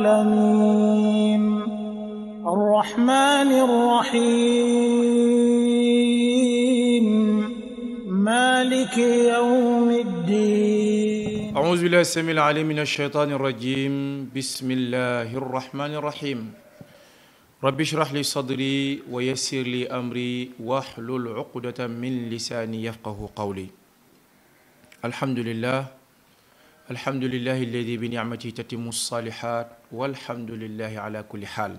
العالمين الرحمن الرحيم مالك يوم الدين أعوذ بالله السميع العليم من الشيطان الرجيم بسم الله الرحمن الرحيم رب اشرح لي صدري ويسر لي أمري واحلل عقدة من لساني يفقه قولي الحمد لله الذي بنعمته تتم الصالحات والحمد لله على كل حال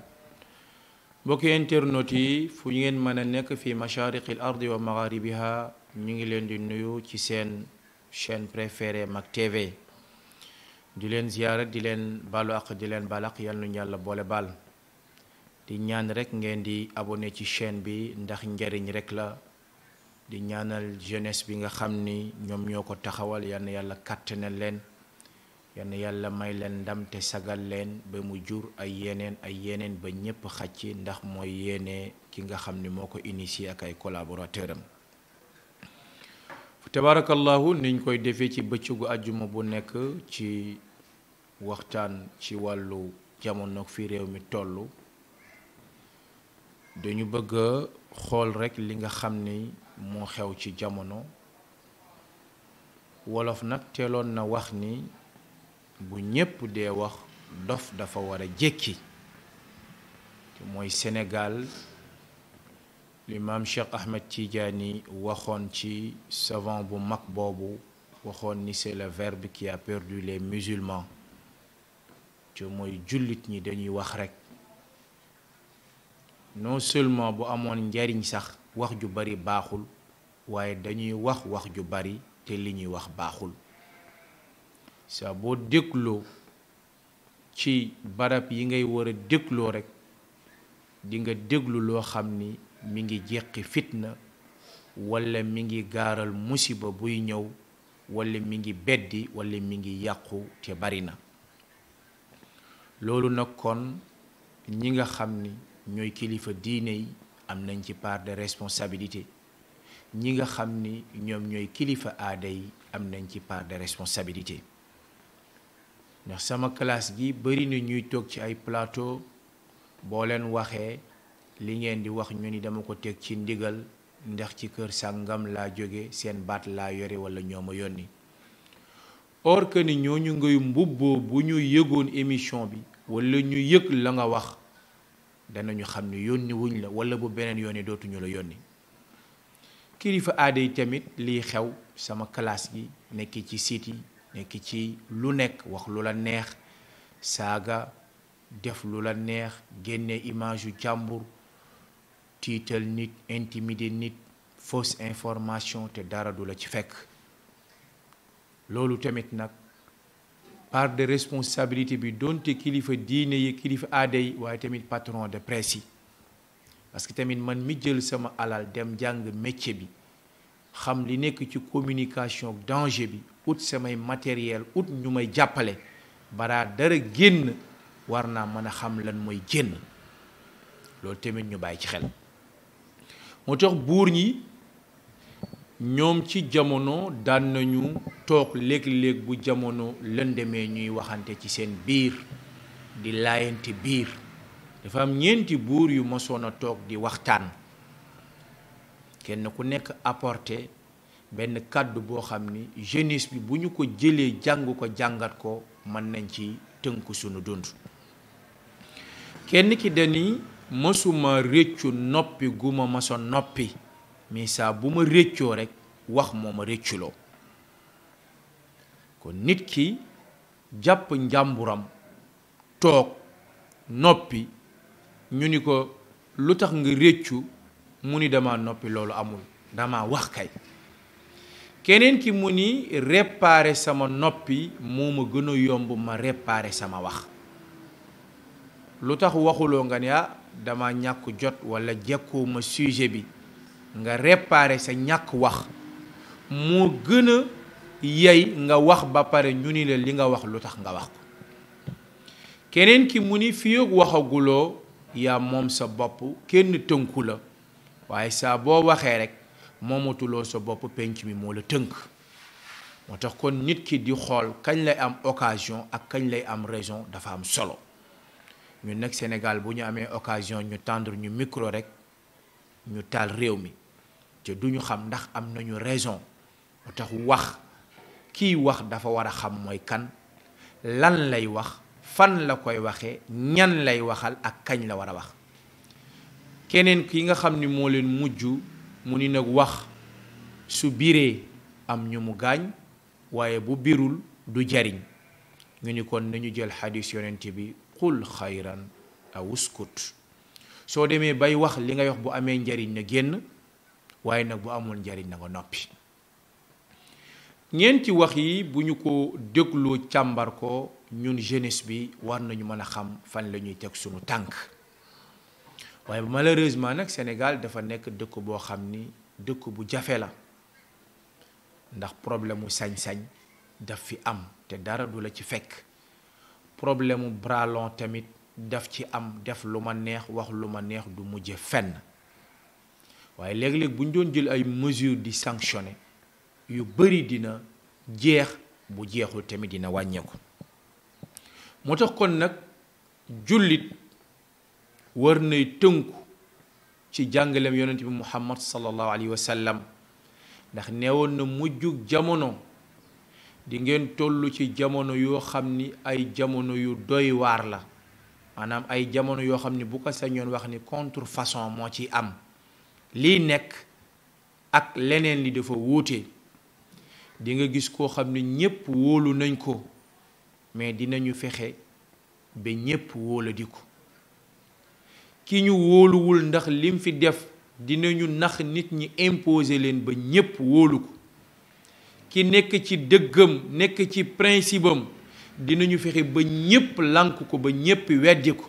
mbokki internet yi fu ngeen mën a nekk fi mashariqi al ardi wa magharibiha ñu ngi leen di nuyu ci seen chaîne préférée Mak TV di leen ziyaara di leen balu ak di leen balak yal na yàlla boole baal di ñaan rek ngeen di abonné ci chaîne bi ndax njariñ rek la di ñaanal jeunesse bi nga xam ni ñoom ñoo ko taxawal yal na yàlla kàttanal leen yal na yàlla may leen ndam te sagal leen ba mu jur ay yeneen ba ñépp xacc ndax mooy yéene ki nga xam ni moo ko initié ak ay collaborateur am tabarakallahu niñ koy defee ci bëccëgu àjjuma bu nekk ci waxtaan ci wàllu jamono fi réew mi tollu dañu bëgg a xool rek li nga xam ni moo xew ci jamono wolof nag teeloon na wax ni bu ñépp dee wax dof dafa war a jékki te mooy Sénégal l'imam Cheikh Ahmed Tidiane waxoon ci savant bu mag boobu waxoon ni c'est le verbe qui a perdu les musulmans te mooy jullit ñi dañuy wax rekk non seulement bu amoon njariñ sax wax ju bari baaxul waaye dañuy wax ju bari te li ñuy wax baaxul saa boo dégloo ci barab yi ngay war a dégloo rekk di nga déglu loo xam ni mi ngi jeqi fitna walla mi ngi gaaral musiba buy ñëw walla mi ngi beddi walla mi ngi yàqu te bari na loolu nag kon ñi nga xam ni ñooy kilifa diine yi am nañ ci part de responsabilité ñi nga xam ni ñoom ñooy kilifa aada yi am nañ ci part de responsabilité ndax sama classe gi bari na ñuy toog ci ay plateau boo leen waxee li ngeen di wax ñu ni dama ko teg ci ndigal ndax ci kër sàngam laa jóge seen baat laa yore walla ñoo ma yónni or que ni ñooñu ngay mbubboo bu ñu yëgoon émission bi walla ñu yëg la nga wax danañu xam ni yónni wuñ la walla bu beneen yoon dootuñu la yónni kilifa aada yi tamit lii xew sama classe gi nekk ci site yi nekk ci lu nekk wax lu la neex saaga def lu la neex génne image yu jàmbur tiital nit intimider nit fausse information te dara du la ci fekk loolu tamit nag part de responsabilité bi doonte kilifa diine yi kilifa aada yi waaye tamit patron de presse yi parce que tamit man mi jël sama alal dem jàng métier bi xam li nekk ci communication danger bi ut samay matériel ut ñu may jàppale balaa dara génn war naa mën a xam lan mooy génn loolu tamit ñu bàyyi ci xel moo tax buur ñi ñoom ci jamono daan nañu toog léeg-léeg bu jamono lëndemee ñuy waxante ci seen biir di laayante biir dafa am ñeenti buur yu mosoon a toog di waxtaan kenn ku nekk apporté benn kàddu boo xam ni jeunesse bi bu ñu ko jëlee jàng ko jàngat ko mën nañ ci tënk sunu dund kenn ki dani mësuma réccu noppi gu ma mësa noppi mais saa bu ma réccoo rekk wax moo ma récculoo kon nit ki jàpp njàmburam toog noppi ñu ni ko lu tax nga réccu mu ni dama noppi loolu amul dama wax kay keneen ki mu ni réparer sama noppi moo ma gën a yomb ma réparer sama wax lu tax waxuloo nga ne dama ñàkk jot walla jekkuma sujet bi nga réparer sa ñàkk wax moo gën a yey nga wax ba pare ñu ni la li nga wax lu tax nga wax ko keneen ki mu ni fii ak waxaguloo yaa moom sa bopp kenn tënku la waaye saa boo waxee rekk moomatuloo sa bopp penc mi moo la tënk moo tax kon nit ki di xool kañ lay am occasion ak kañ lay am raison dafa am solo. ñun nag Sénégal bu ñu amee occasion ñu tendre ñu micro rek ñu taal réew mi te duñu xam ndax am nañu raison. moo tax wax kii wax dafa war a xam mooy kan, lan lay wax, fan la koy waxee, ñan lay waxal ak kañ la war a wax. keneen ki nga xam ni moo leen mujj mu ni nag wax su biree am ñu mu gaañ waaye bu birul du jariñ. ñu ni kon nañu jël xadis yonent bi qul xayran aw uskut. soo demee bay wax li ngay wax bu amee njariñ na génn, waaye nag bu amul njariñ na nga noppi. ñeenti wax yi bu ñu ko dégloo càmbar ko ñun jeunesse bi war nañu mën a xam fan la ñuy teg sunu tànk. waaye malheureusement nag Sénégal dafa nekk dëkk boo xam ni dëkk bu jafe la, ndax problème mu sañ-sañ daf fi am te dara du la ci fekk. problème mu bras long tamit daf ci am, def lu ma neex wax lu ma neex du mujje fenn. waaye léeg-léeg bu ñu doon jël ay mesures di sanctionner yu bari dina jeex, bu jeexul tamit dina wàññeeku. moo tax kon nag jullit war nay tënku ci jàngaleem yonent bi Muhammad sallallahu alayhi wa sallam, ndax neewoon na mujjug jamono di ngeen toll ci jamono yoo xam ni ay jamono yu doy waar la. maanaam ay jamono yoo xam ni bu ko sañoon wax ni contrefaçon moo ci am. lii nekk ak leneen li dafa wuute. di nga gis koo xam ne ñépp wóolu nañ ko, mais dinañu fexe ba ñépp wóoladi ko. ki ñu wóoluwul ndax lim fi def dinañu nax nit ñi imposer leen ba ñépp wóolu ko. ki nekk ci dëggam nekk ci principe am dinañu fexe ba ñépp lànk ko ba ñépp weddi ko.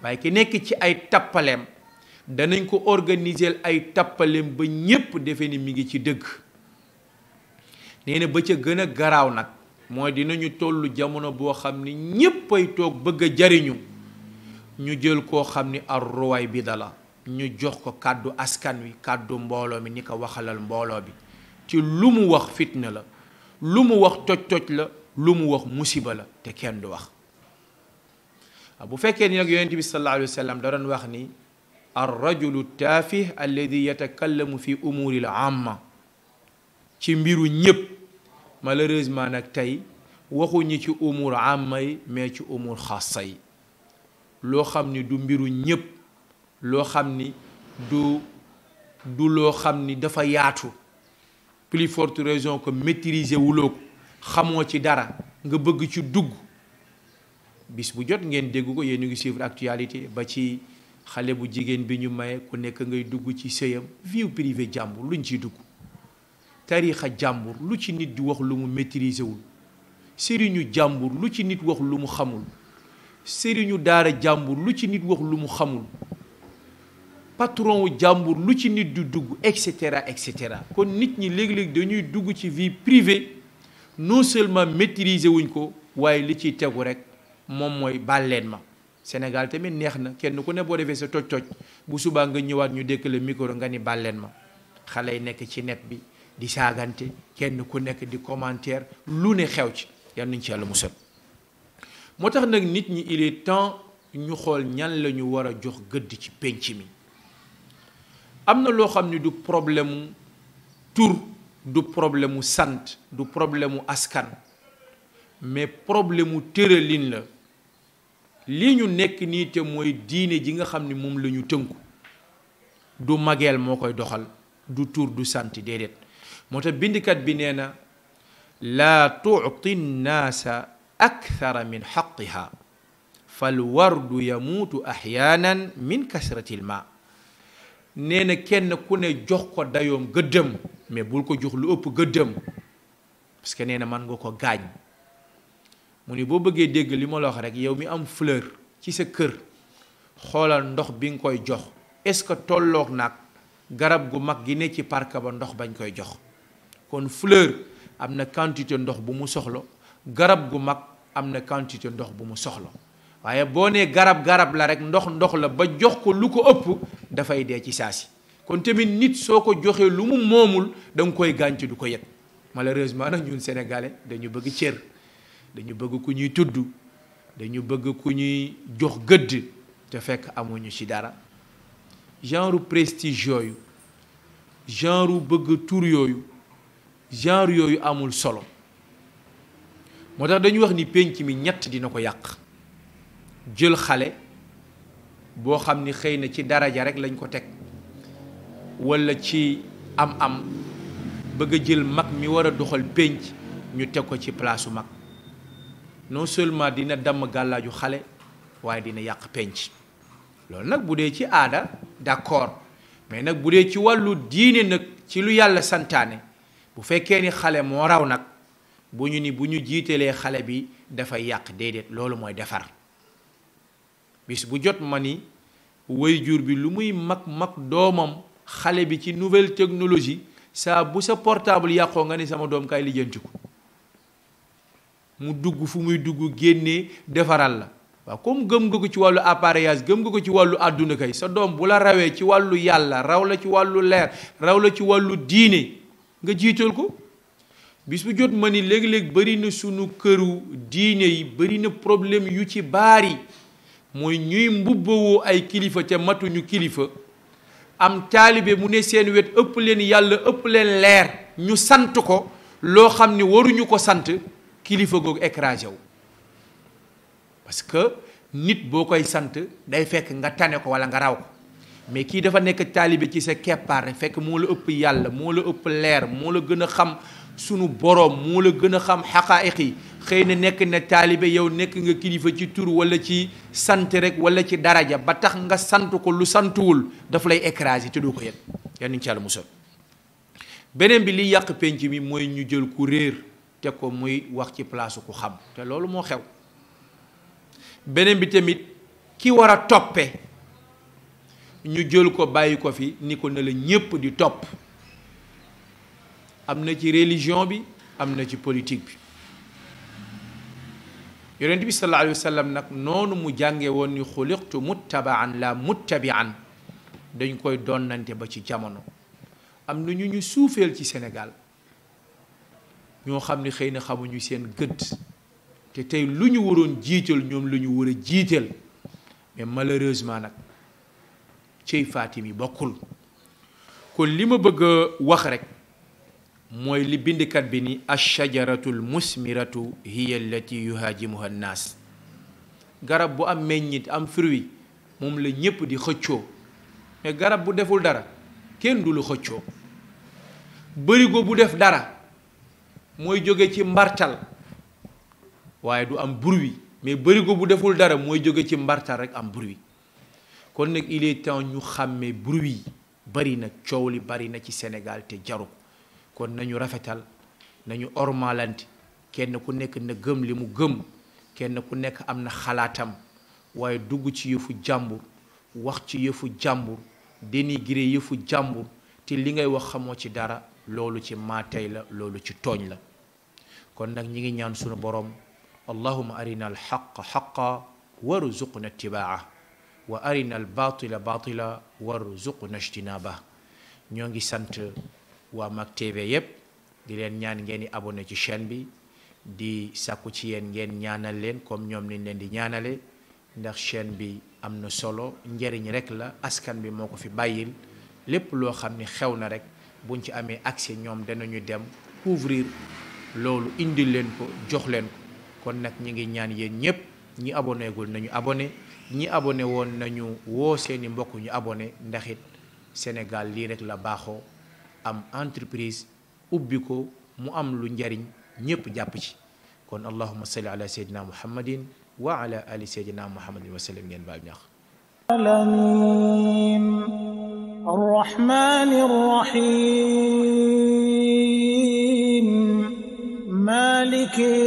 waaye ki nekk ci ay tappaleem danañ ko organiser ay tappaleem ba ñépp defe ni mi ngi ci dëgg. nee na ba ca gën a garaaw nag mooy dinañu tollu jamono boo xam ni ñépp ay toog bëgg a jariñu, ñu jël koo xam ni arruwaay bi dala ñu jox ko kàddu askan wi, kàddu mbooloo mi, ni ko waxalal mbooloo bi. ci lu mu wax fitna la, lu mu wax toj-toj la, lu mu wax musiba la, te kenn du wax. bu fekkee ni nag yonent bi sallallahu alayhi wa sallam da doon wax ni ar-rajulu taafih alladi yatakallamu fi umuri al amma, ci mbiru ñépp. malheureusement nag tey waxuñu ci umur amma yi mais ci umur xaasa yi. loo xam ni du mbiru ñépp, loo xam ni du loo xam ni dafa yaatu, plus forte raison que maîtriser wuloo ko, xamoo ci dara nga bëgg ci dugg. bis bu jot ngeen dégg ko, yéen a ngi suivre actualité ba ci xale bu jigéen bi ñu maye ku nekk ngay dugg ci sëyam. vie privée jàmbur luñ ciy dugg, tariixa jàmbur lu ci nit di wax lu mu maîtriser wul, sëriñu jàmbur lu ci nit wax lu mu xamul, sëriñu daara jàmbur lu ci nit wax lu mu xamul, patron wu jàmbur lu ci nit du dugg, et cetera et cetera. kon nit ñi léeg-léeg dañuy dugg ci vie privée non seulement maîtriser wuñ ko, waaye li ciy tegu rek moom mooy bàlleen ma. Sénégal tamit neex na, kenn ku ne boo defee sa toj-toj bu subaa nga ñëwaat ñu dékk la micro nga ni bàlleen ma. xale yi nekk ci net bi di saagante, kenn ku nekk di commentaire, lu ne xew ci. yal nañ ci yàlla musal. moo tax nag nit ñi il est temps ñu xool ñan la ñu war a jox gëdd ci pénc mi. am na loo xam ni du problème mu tur, du problème mu sant, du problème mu askan, mais problème mu tëralin la. lii ñu nekk nii te mooy diine ji nga xam ni moom la ñu tënku, du mageel moo koy doxal, du tur du sant, déedéet. moo tax bindikat bi nee na laa tuuti nnaasa akthara min xaqiha fal wardu yamuutu axyaanan min kasratil ma. nee na kenn ku ne jox ko dayoom gëddëm, mais bul ko jox lu ëpp gëddëm, parce que nee na mën nga ko gaañ. mu ni boo bëggee dégg li ma la wax rek, yow mi am fleur ci sa kër, xoolal ndox bi nga koy jox est-ce que tolloog nag garab gu mag gi ne ci parc ba ndox bañ koy jox. kon fleur am na quantité ndox bu mu soxla, garab gu mag am na quantité ndox bu mu soxla. waaye boo nee garab la rek, ndox la ba jox ko lu ko ëpp, dafay dee ci saasi. kon tamit nit soo ko joxee lu mu moomul da nga koy gànc du ko yëg. malheureusement nag ñun sénégalais dañu bëgg cër, dañu bëgg ku ñuy tudd, dañu bëgg ku ñuy jox gëdd te fekk amuñu ci dara. genre prestige yooyu, genre bëgg tur yooyu, genre yooyu amul solo. moo tax dañu wax ni penc mi ñett dina ko yàq. jël xale boo xam ni xëy na ci daraja rek lañ ko teg walla ci am bëgg a jël mag mi war a doxal penc ñu teg ko ci palaasu mag. non seulement dina damm gàllaaju xale waaye dina yàq penc. loolu nag bu dee ci aada d'accord, mais nag bu dee ci wàllu diine nag ci lu yàlla santaane, bu fekkee ni xale moo raw nag bu ñu jiitalee xale bi dafay yàq, déedéet, loolu mooy defar. bis bu jot ma ni waajur bi lu muy mag doomam xale bi ci nouvelle technologie, saa bu sa portable yàqoo nga ni sama doom kay lijjanti ko, mu dugg fu muy dugg génnee defaral la. waaw comme gëm nga ko ci wàllu appareillage, gëm nga ko ci wàllu àdduna kay, sa doom bu la rawee ci wàllu yàlla, raw la ci wàllu leer, raw la ci wàllu diine, nga jiital ko. bis bu jot ma ni léeg-léeg bari na sunu këru diine yi bari na problème yu ci baari, mooy ñuy mbubbawoo ay kilifa te matuñu kilifa, am taalibe mu ne seen wet ëpp leen yàlla ëpp leen leer, ñu sant ko loo xam ni waruñu ko sant, kilifa googu écrasé wu. parce que nit boo koy sant day fekk nga tane ko walla nga raw ko, mais kii dafa nekk taalibe ci sa keppaar rek fekk moo la ëpp yàlla, moo la ëpp leer, moo la gën a xam sunu boroom, moo la gën a xam xaqaa'iq yi. xëy na nekk na taalibe, yow nekk nga kilifa ci tur walla ci sant rek walla ci daraja, ba tax nga sant ko lu santuwul, daf lay écraser te doo ko yëg. yal nañu ci Yàlla musal. beneen bi li yàq penc mi mooy ñu jël ku réer te ko muy wax ci place ku xam, te loolu moo xew. beneen bi tamit ki war a toppe ñu jël ko bàyyi ko fi ni ko ne la ñépp di topp. am na ci religion bi, am na ci politique bi. yonent bi sallallahu alayhi wa sallam nag noonu mu jànge woon ni xuliqtu muttabaan la muttabian, dañ koy donnante ba ci jamono. am na ñu suufeel ci Sénégal ñoo xam ne xëy na xamuñu seen gëdd, te tey lu ñu waroon jiital ñoom la ñu war a jiital, mais malheureusement nag cey Fatim yi bokkul. kon li ma bëgg a wax rek mooy li bindkat bi ni ash-shajaratu al-musmiratu hiya allati yuhaajimuha an-naas. garab bu am meññit am fruit moom la ñépp di xëccoo, mais garab bu deful dara kenn du lu xëccoo. bërigo bu def dara mooy jóge ci mbartal waaye du am bruit, mais bërigo bu deful dara mooy jóge ci mbartal rek am bruit. kon nag il est temps ñu xàmmee bruit. bari na coow li bari na ci Sénégal te jaru kon nañu rafetal, nañu ormalante, kenn ku nekk na gëm li mu gëm, kenn ku nekk am na xalaatam, waaye dugg ci yëfu jàmbur, wax ci yëfu jàmbur, dénigré yëfu jàmbur, te li ngay wax xamoo ci dara, loolu ci maatay la, loolu ci tooñ la. kon nag ñi ngi ñaan sunu borom, allahumma arina al xaqa xaqa warzuqna ittibaa wa arina al batila batila warzuqna ijtinaba. ñoo ngi sant waa Mak TV yépp di leen ñaan ngeen di abonné ci chaîne bi, di sàkku ci yéen ngeen ñaanal leen comme ñoom niñ leen di ñaanale, ndax chaîne bi am na solo, njariñ rek la, askan bi moo ko fi bàyyil. lépp loo xam ni xew na rek buñ ci amee accès ñoom danañu dem couvrir loolu indil leen ko, jox leen ko. kon nag ñi ngi ñaan yéen ñépp ñi abonné gul nañu abonné, ñi abonné woon nañu woo seeni mbokk ñu abonné, ndax it Sénégal lii rek la baaxoo, am entreprise ubbi ko mu am lu njariñ ñépp jàpp ci. kon allahumma salli ala sayyidina muhammadin wa ala ali sayyidina muhammadin wa sallam. ngeen baal ñax alamin arrahmanir rahim maliki